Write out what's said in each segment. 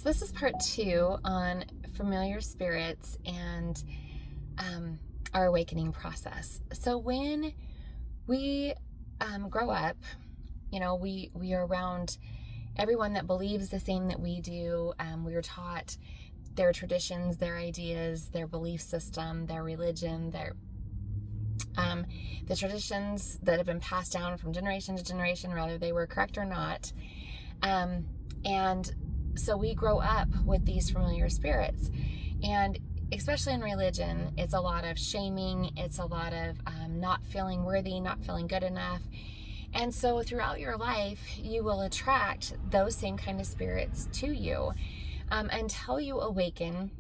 This is part 2 on familiar spirits and our awakening process. So when we grow up, we are around everyone that believes the same that we do. We are taught their traditions, their ideas, their belief system, their religion, the traditions that have been passed down from generation to generation, whether they were correct or not. And so we grow up with these familiar spirits. And especially in religion, it's a lot of shaming. It's a lot of not feeling worthy, not feeling good enough. And so throughout your life, you will attract those same kind of spirits to you until you awaken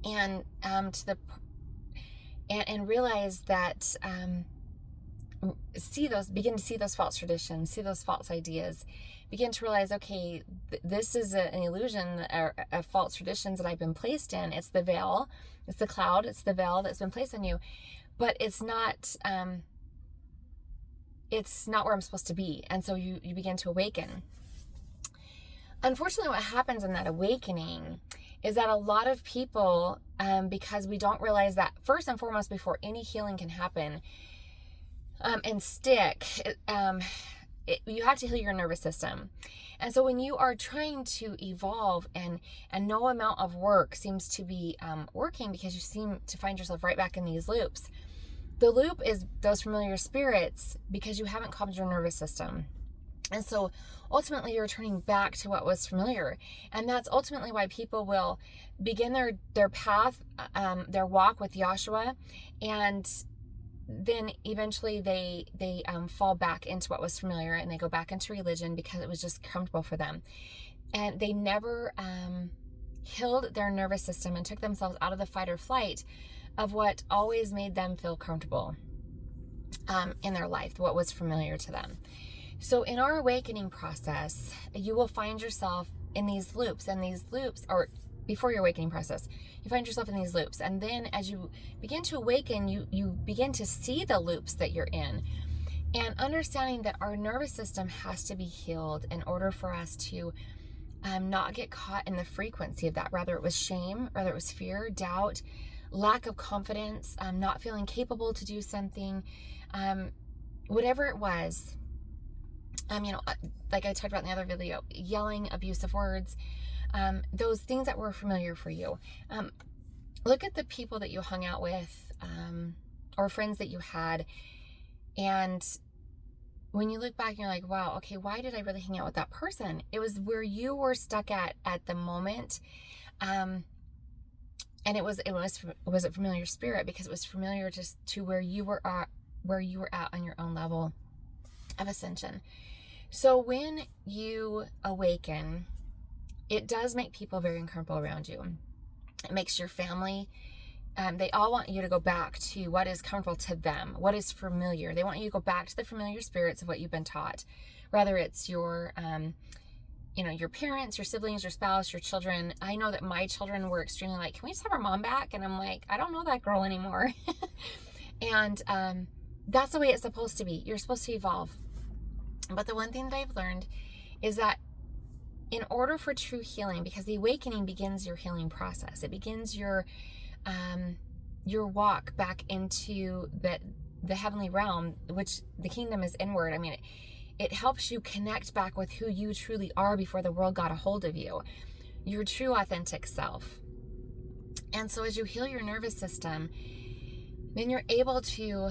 and and realize that begin to see those false traditions, see those false ideas, begin to realize, okay, this is an illusion or a false traditions that I've been placed in. It's the veil, it's the cloud, it's the veil that's been placed on you, but it's not where I'm supposed to be. And so you begin to awaken. Unfortunately, what happens in that awakening is that a lot of people, because we don't realize that first and foremost, before any healing can happen and stick, you have to heal your nervous system. And so when you are trying to evolve and no amount of work seems to be working, because you seem to find yourself right back in these loops. The loop is those familiar spirits because you haven't calmed your nervous system. And so ultimately you're returning back to what was familiar. And that's ultimately why people will begin their path, their walk with Yahshua, and then eventually they fall back into what was familiar, and they go back into religion because it was just comfortable for them. And they never healed their nervous system and took themselves out of the fight or flight of what always made them feel comfortable in their life, what was familiar to them. So in our awakening process, you will find yourself in these loops, or before your awakening process, you find yourself in these loops. And then as you begin to awaken, you begin to see the loops that you're in, and understanding that our nervous system has to be healed in order for us to not get caught in the frequency of that, whether it was shame, whether it was fear, doubt, lack of confidence, not feeling capable to do something, whatever it was. Like I talked about in the other video, yelling, abusive words, those things that were familiar for you. Look at the people that you hung out with, or friends that you had, and when you look back and you're like, wow, okay, why did I really hang out with that person? It was where you were stuck at the moment, and it was a familiar spirit because it was familiar just to where you were at on your own level of ascension. So when you awaken, it does make people very uncomfortable around you. It makes your family, they all want you to go back to what is comfortable to them, what is familiar. They want you to go back to the familiar spirits of what you've been taught, whether it's your parents, your siblings, your spouse, your children. I know that my children were extremely like, can we just have our mom back? And I'm like, I don't know that girl anymore. And that's the way it's supposed to be. You're supposed to evolve. But the one thing that I've learned is that in order for true healing, because the awakening begins your healing process, it begins your walk back into the heavenly realm, which the kingdom is inward. I mean, it helps you connect back with who you truly are before the world got a hold of you, your true authentic self. And so as you heal your nervous system, then you're able to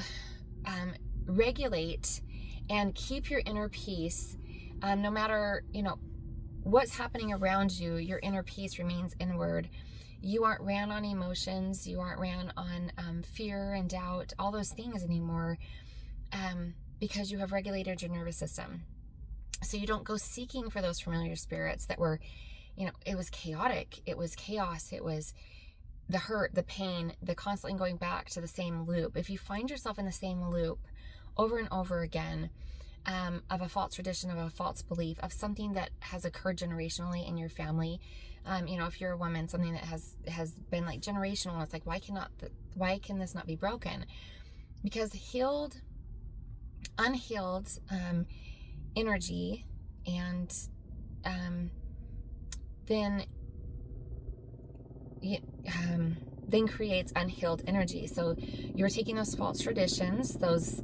regulate and keep your inner peace. No matter, what's happening around you, your inner peace remains inward. You aren't ran on emotions. You aren't ran on fear and doubt, all those things anymore, because you have regulated your nervous system. So you don't go seeking for those familiar spirits that were, it was chaotic. It was chaos. It was the hurt, the pain, the constantly going back to the same loop. If you find yourself in the same loop over and over again, of a false tradition, of a false belief, of something that has occurred generationally in your family, if you're a woman, something that has been like generational, it's like, why can this not be broken? Because unhealed energy and then then creates unhealed energy. So you're taking those false traditions, those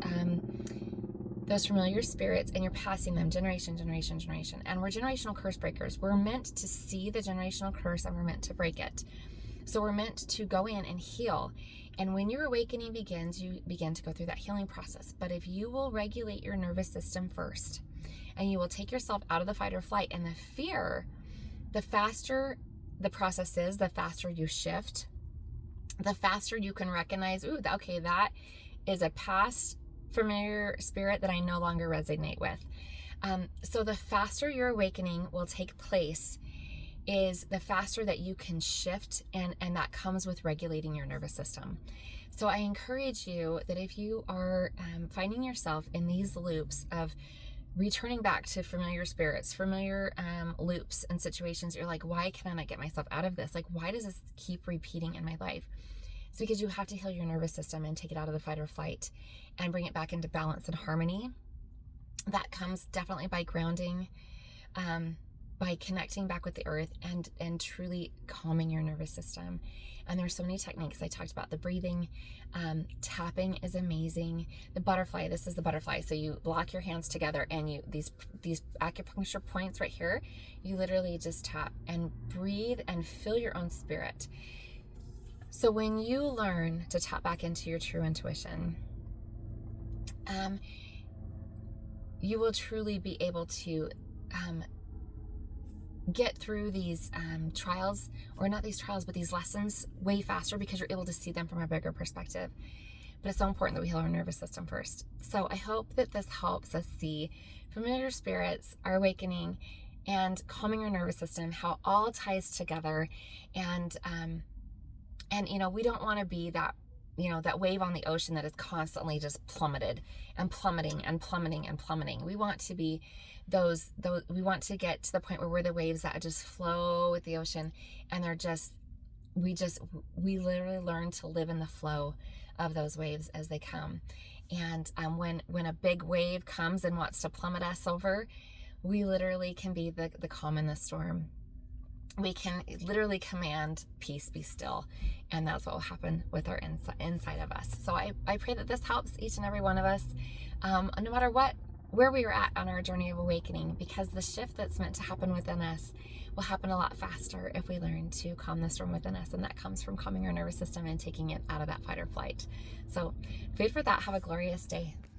familiar spirits, and you're passing them generation. And we're generational curse breakers. We're meant to see the generational curse, and we're meant to break it. So we're meant to go in and heal. And when your awakening begins, you begin to go through that healing process. But if you will regulate your nervous system first, and you will take yourself out of the fight or flight and the fear, the faster the process is, the faster you shift, the faster you can recognize, ooh, okay, that is a past familiar spirit that I no longer resonate with. So the faster your awakening will take place is the faster that you can shift, and that comes with regulating your nervous system. So I encourage you that if you are finding yourself in these loops of returning back to familiar spirits, familiar loops and situations, you're like, why can I not get myself out of this? Like, why does this keep repeating in my life? It's because you have to heal your nervous system and take it out of the fight or flight and bring it back into balance and harmony. That comes definitely by grounding, by connecting back with the earth, and truly calming your nervous system. And there's so many techniques. I talked about the breathing, tapping is amazing. The butterfly, this is the butterfly. So you lock your hands together, and you these acupuncture points right here, you literally just tap and breathe and feel your own spirit. So when you learn to tap back into your true intuition, you will truly be able to get through these trials, or not these trials, but these lessons way faster, because you're able to see them from a bigger perspective. But it's so important that we heal our nervous system first. So I hope that this helps us see familiar spirits, our awakening, and calming our nervous system, how it all ties together. And we don't want to be that, that wave on the ocean that is constantly just plummeted and plummeting and plummeting and plummeting. We want to be those, we want to get to the point where we're the waves that just flow with the ocean, and we literally learn to live in the flow of those waves as they come. And when a big wave comes and wants to plummet us over, we literally can be the calm in the storm. We can literally command peace, be still. And that's what will happen with our inside of us. So I pray that this helps each and every one of us, no matter where we are at on our journey of awakening, because the shift that's meant to happen within us will happen a lot faster if we learn to calm the storm within us. And that comes from calming our nervous system and taking it out of that fight or flight. So food for that. Have a glorious day.